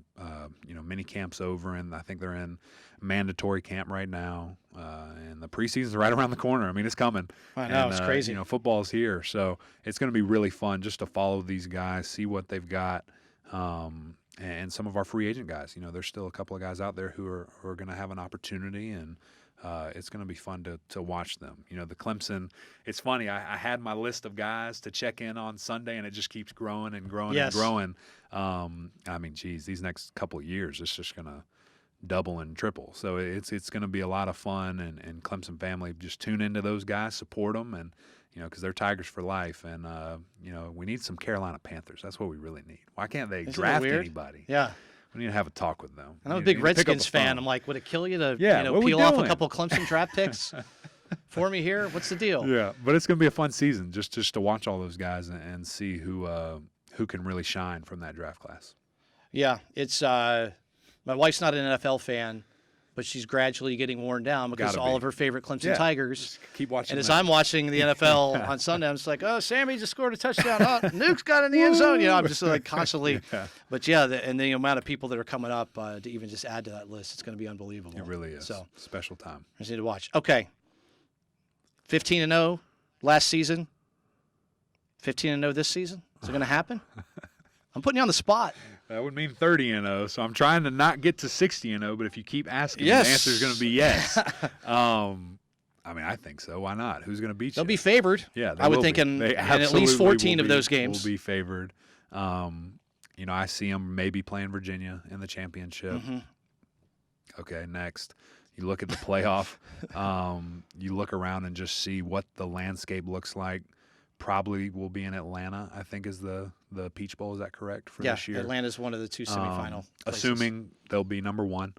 you know, mini camp's over, and I think they're in mandatory camp right now, and the preseason's right around the corner. I mean, it's coming. I know, and, it's crazy. You know, football's here, so it's going to be really fun just to follow these guys, see what they've got, and some of our free agent guys. You know, there's still a couple of guys out there who are going to have an opportunity, and it's going to be fun to watch them. You know, the Clemson, it's funny, I had my list of guys to check in on Sunday, and it just keeps growing and growing and growing. I mean, geez, these next couple of years, it's just going to double and triple. So it's going to be a lot of fun, and Clemson family, just tune into those guys, support them, and, you know, because they're Tigers for life. And, you know, we need some Carolina Panthers. That's what we really need. Why can't they draft anybody? Yeah. We need to have a talk with them. I'm a big Redskins fan. I'm like, would it kill you to what we peel off a doing? couple Clemson draft picks for me here? What's the deal? Yeah, but it's going to be a fun season just to watch all those guys and see who can really shine from that draft class. Yeah, it's my wife's not an NFL fan, but she's gradually getting worn down because Gotta all be. of her favorite Clemson Tigers. Just keep watching. And as them. I'm watching the NFL on Sunday, I'm just like, oh, Sammy just scored a touchdown. Oh, Nuke's got in the end zone. You know, I'm just like constantly. But yeah, and the amount of people that are coming up to even just add to that list, it's going to be unbelievable. It really is. So Special time. I just need to watch. Okay, 15-0 last season. 15-0 this season. Is it going to happen? I'm putting you on the spot. That would mean 30-0. So I'm trying to not get to 60-0. But if you keep asking, Yes. the answer is going to be yes. I mean, I think so. Why not? Who's going to beat you? They'll be favored. Yeah, they I would will think be. in They at least absolutely 14 will of be- those games. will be favored. You know, I see them maybe playing Virginia in the championship. Mm-hmm. Okay, next. You look at the playoff. You look around and just see what the landscape looks like. Probably will be in Atlanta, I think, is the Peach Bowl. Is that correct for Yeah, this year? Atlanta's one of the two semifinal places. Assuming they'll be number one.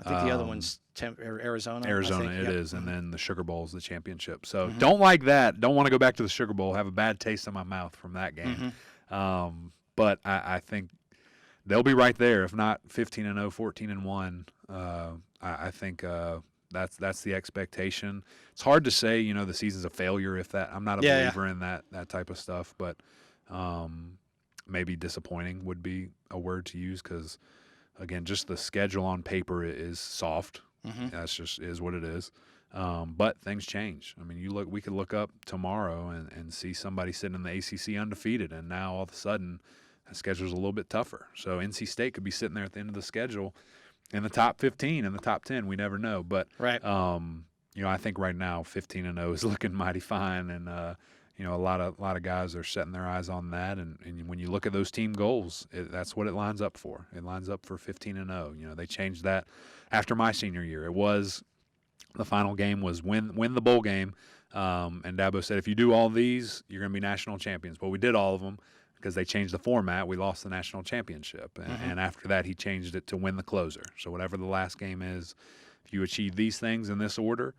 I think the other one's Arizona. Arizona, I think. it Yep. is, and then the Sugar Bowl is the championship. So don't like that. Don't want to go back to the Sugar Bowl. Have a bad taste in my mouth from that game. But I think they'll be right there. If not 15-0, 14-1. I think that's the expectation. It's hard to say. You know, the season's a failure if that. I'm not a believer in that type of stuff. But maybe disappointing would be a word to use because, again, just the schedule on paper is soft. That's just is what it is. But things change. I mean, we could look up tomorrow and see somebody sitting in the ACC undefeated, and now all of a sudden the schedule's a little bit tougher. So NC State could be sitting there at the end of the schedule in the top 15, in the top 10. We never know. But Right. I think right now 15-0 is looking mighty fine, and a lot of guys are setting their eyes on that. And when you look at those team goals, that's what it lines up for. It lines up for 15-0. They changed that after my senior year. It was the final game was win the bowl game, and Dabo said if you do all these, you're going to be national champions. Well, we did all of them because they changed the format. We lost the national championship, and after that he changed it to win the closer. So whatever the last game is, if you achieve these things in this order,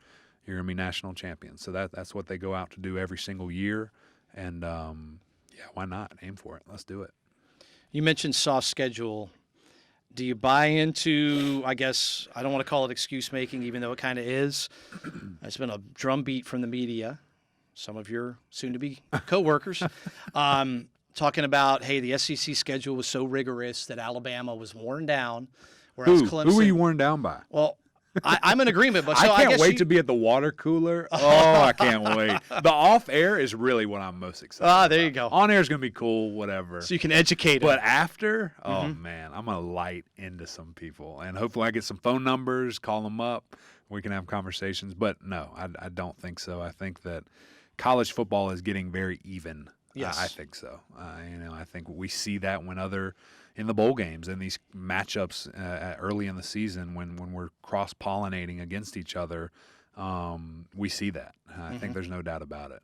you're going to be national champions. So that's what they go out to do every single year. And, why not? Aim for it. Let's do it. You mentioned soft schedule. Do you buy into, I guess, I don't want to call it excuse making, even though it kind of is. It's been a drumbeat from the media, some of your soon-to-be coworkers, talking about, hey, the SEC schedule was so rigorous that Alabama was worn down, whereas Clemson. Who were you worn down by? Well, I'm in agreement, but so I can't guess wait to be at the water cooler. Oh, I can't wait. The off air is really what I'm most excited about. there you go. On air is going to be cool, whatever. So you can educate them. But after, oh man, I'm going to light into some people. And hopefully I get some phone numbers, call them up. We can have conversations. But no, I don't think so. I think that college football is getting very even. Yes. I think so. I think we see that in the bowl games and these matchups early in the season when we're cross-pollinating against each other, we see that. I think there's no doubt about it.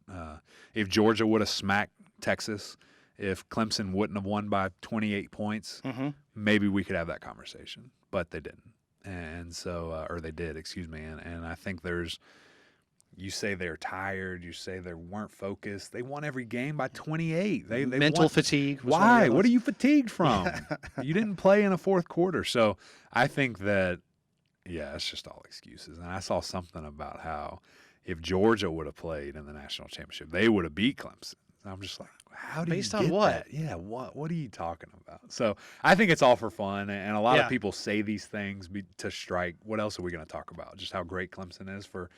If Georgia would have smacked Texas, if Clemson wouldn't have won by 28 points, maybe we could have that conversation. But they didn't. And so, or they did, excuse me. And I think you say they're tired. You say they weren't focused. They won every game by 28. They Mental won. fatigue. Why? What are you fatigued from? You didn't play in a fourth quarter. So I think that, it's just all excuses. And I saw something about how if Georgia would have played in the national championship, they would have beat Clemson. And I'm just like, how do Based you on get what? that? Yeah, what are you talking about? So I think it's all for fun, and a lot Yeah. of people say these things to strike. What else are we going to talk about? Just how great Clemson is for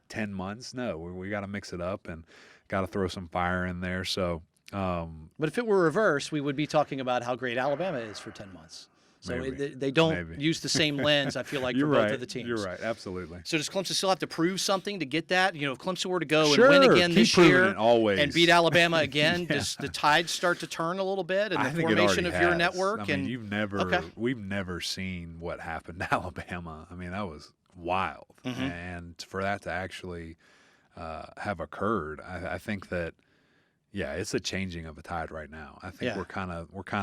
10 months? No, we got to mix it up and got to throw some fire in there. So, But if it were reversed, we would be talking about how great Alabama is for 10 months. So Maybe. they don't Maybe. use the same lens, I feel like, for you're both right. of the teams. You're right. Absolutely. So does Clemson still have to prove something to get that? If Clemson were to go Sure, and win again keep this proving year it always. and beat Alabama again, does the tide start to turn a little bit in I the think it formation already of your has. network? I mean, we've never seen what happened to Alabama. I mean, that was wild, and for that to actually have occurred, I think that. Yeah, it's a changing of a tide right now. I think we're kind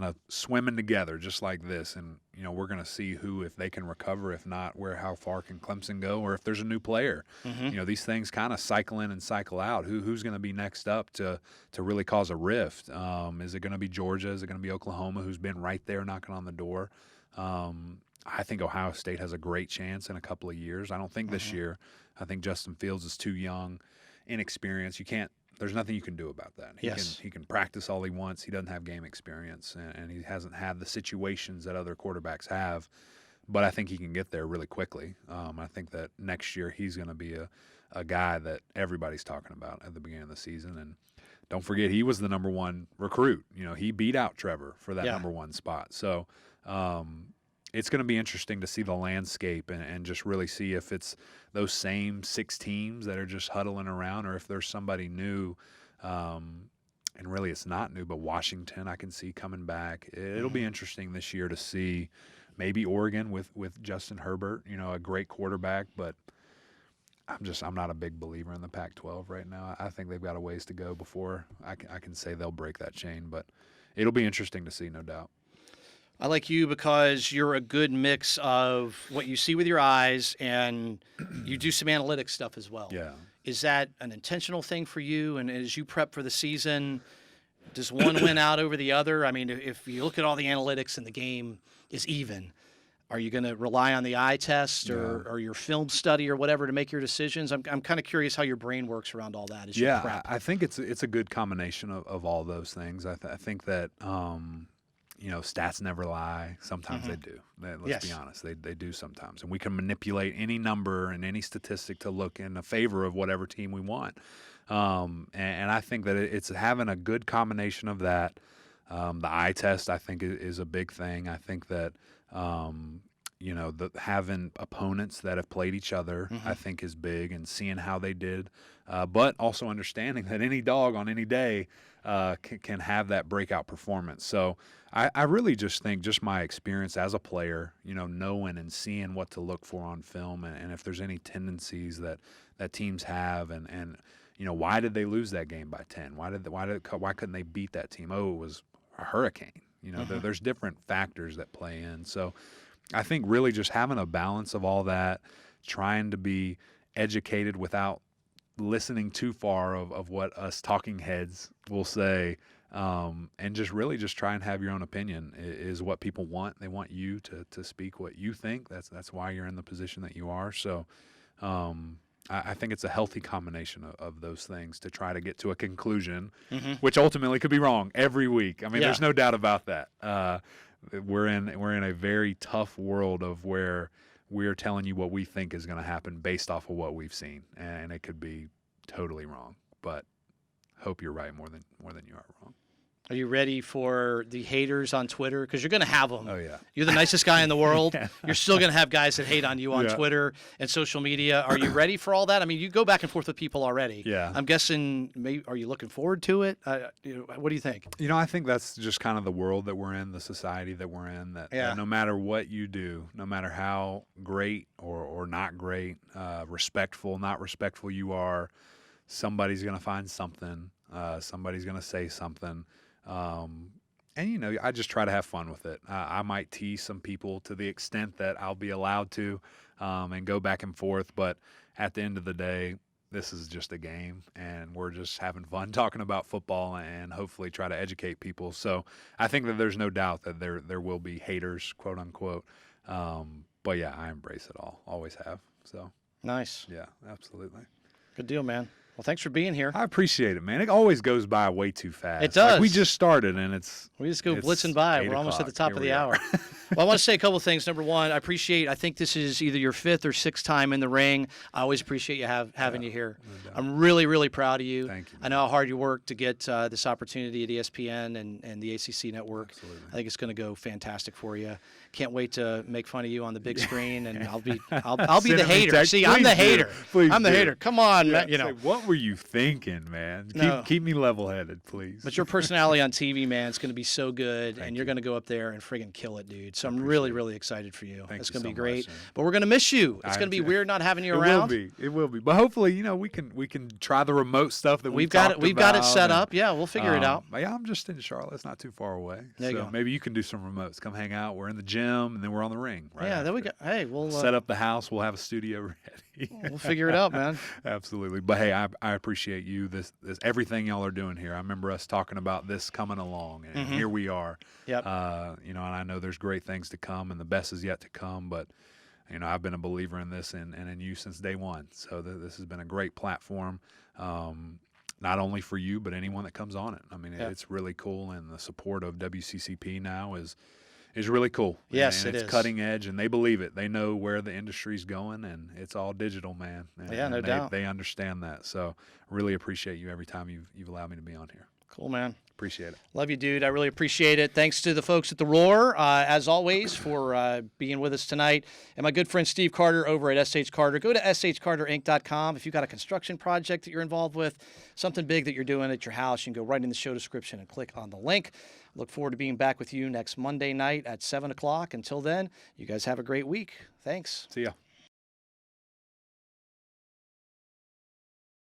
of swimming together just like this, and we're going to see who, if they can recover, if not, how far can Clemson go, or if there's a new player. These things kind of cycle in and cycle out. Who's going to be next up to really cause a rift? Is it going to be Georgia? Is it going to be Oklahoma, who's been right there knocking on the door? I think Ohio State has a great chance in a couple of years. I don't think this year. I think Justin Fields is too young, inexperienced. There's nothing you can do about that. He can practice all he wants. He doesn't have game experience, and he hasn't had the situations that other quarterbacks have. But I think he can get there really quickly. I think that next year he's going to be a guy that everybody's talking about at the beginning of the season. And don't forget, he was the number one recruit. He beat out Trevor for that number one spot. So it's going to be interesting to see the landscape and just really see if it's those same 6 teams that are just huddling around, or if there's somebody new. And really it's not new, but Washington I can see coming back. It'll be interesting this year to see maybe Oregon with Justin Herbert, a great quarterback, but I'm not a big believer in the Pac-12 right now. I think they've got a ways to go before I can say they'll break that chain, but it'll be interesting to see, no doubt. I like you because you're a good mix of what you see with your eyes, and you do some analytics stuff as well. Yeah. Is that an intentional thing for you? And as you prep for the season, does one win out over the other? I mean, if you look at all the analytics and the game is even, are you going to rely on the eye test or your film study or whatever to make your decisions? I'm kind of curious how your brain works around all that as you prep. I think it's a good combination of all those things. I think that stats never lie. Sometimes they do. Let's be Yes. honest. They do sometimes. And we can manipulate any number and any statistic to look in the favor of whatever team we want. And I think that it's having a good combination of that. The eye test, I think, is a big thing. I think that, having opponents that have played each other, I think is big, and seeing how they did. But also understanding that any dog on any day can have that breakout performance. So I really just think just my experience as a player, knowing and seeing what to look for on film, and if there's any tendencies that teams have, and why did they lose that game by 10? Why couldn't they beat that team? Oh, it was a hurricane. There's different factors that play in. So I think really just having a balance of all that, trying to be educated without listening too far of what us talking heads will say, and just try and have your own opinion is what people want. They want you to speak what you think. That's why you're in the position that you are. So I think it's a healthy combination of those things to try to get to a conclusion, which ultimately could be wrong every week. I mean, there's no doubt about that. We're in a very tough world of where we're telling you what we think is going to happen based off of what we've seen, and it could be totally wrong. But hope you're right more than you are wrong. Are you ready for the haters on Twitter? Because you're going to have them. Oh, yeah. You're the nicest guy in the world. You're still going to have guys that hate on you on Yeah. Twitter and social media. Are you ready for all that? I mean, you go back and forth with people already. Yeah. I'm guessing, are you looking forward to it? What do you think? I think that's just kind of the world that we're in, the society that we're in, that no matter what you do, no matter how great or not great, respectful, not respectful you are, somebody's going to find something. Somebody's going to say something. And I just try to have fun with it. I might tease some people to the extent that I'll be allowed to, and go back and forth. But at the end of the day, this is just a game, and we're just having fun talking about football and hopefully try to educate people. So I think that there's no doubt that there will be haters, quote unquote. But yeah, I embrace it all. Always have. So Nice. yeah, absolutely. Good deal, man. Well, thanks for being here. I appreciate it, man. It always goes by way too fast. It does. Like we just started, and We just go it's blitzing by. 8 We're almost at the top o'clock. of the Here we hour. are. Well, I want to say a couple of things. Number one, I think this is either your 5th or 6th time in the ring. I always appreciate you having you here. I'm really, really proud of you. Thank you, I know how hard you worked to get this opportunity at ESPN and the ACC network. Absolutely. I think it's going to go fantastic for you. Can't wait to make fun of you on the big screen, and I'll be Send the me hater. text. See, I'm the Please do. hater. Please I'm the do. hater. Come on, Yeah, man, say, what were you thinking, man? No. Keep me level-headed, please. But your personality on TV, man, it's going to be so good, and you're you. going to go up there and friggin' kill it, dude. So I'm really, really excited for you. Thank It's you going to so be great. much, man. But we're going to miss you. It's I going to be am too. weird not having you It around. will be. But hopefully, we can try the remote stuff that We've got it set and, up. Yeah, we'll figure it out. But yeah, I'm just in Charlotte. It's not too far away. There you so go. maybe you can do some remotes. Come hang out. We're in the gym, and then we're on the ring. Right Yeah, there we after. go. Hey, we'll Set up the house. We'll have a studio ready. we'll figure it out, man. Absolutely. But hey, I appreciate you. This everything y'all are doing here. I remember us talking about this coming along, and here we are. Yep. And I know there's great things to come, and the best is yet to come. But I've been a believer in this and in you since day one. So this has been a great platform, not only for you but anyone that comes on it. I mean, it's really cool, and the support of WCCP now is really cool. Yes, and it it's is. cutting edge, and they believe it. They know where the industry's going, and it's all digital, man. And, Yeah, no and doubt. They understand that. So really appreciate you every time you've allowed me to be on here. Cool, man. Appreciate it. Love you, dude. I really appreciate it. Thanks to the folks at The Roar, as always, for being with us tonight. And my good friend Steve Carter over at SH Carter. Go to shcarterinc.com. If you've got a construction project that you're involved with, something big that you're doing at your house, you can go right in the show description and click on the link. Look forward to being back with you next Monday night at 7 o'clock. Until then, you guys have a great week. Thanks. See ya.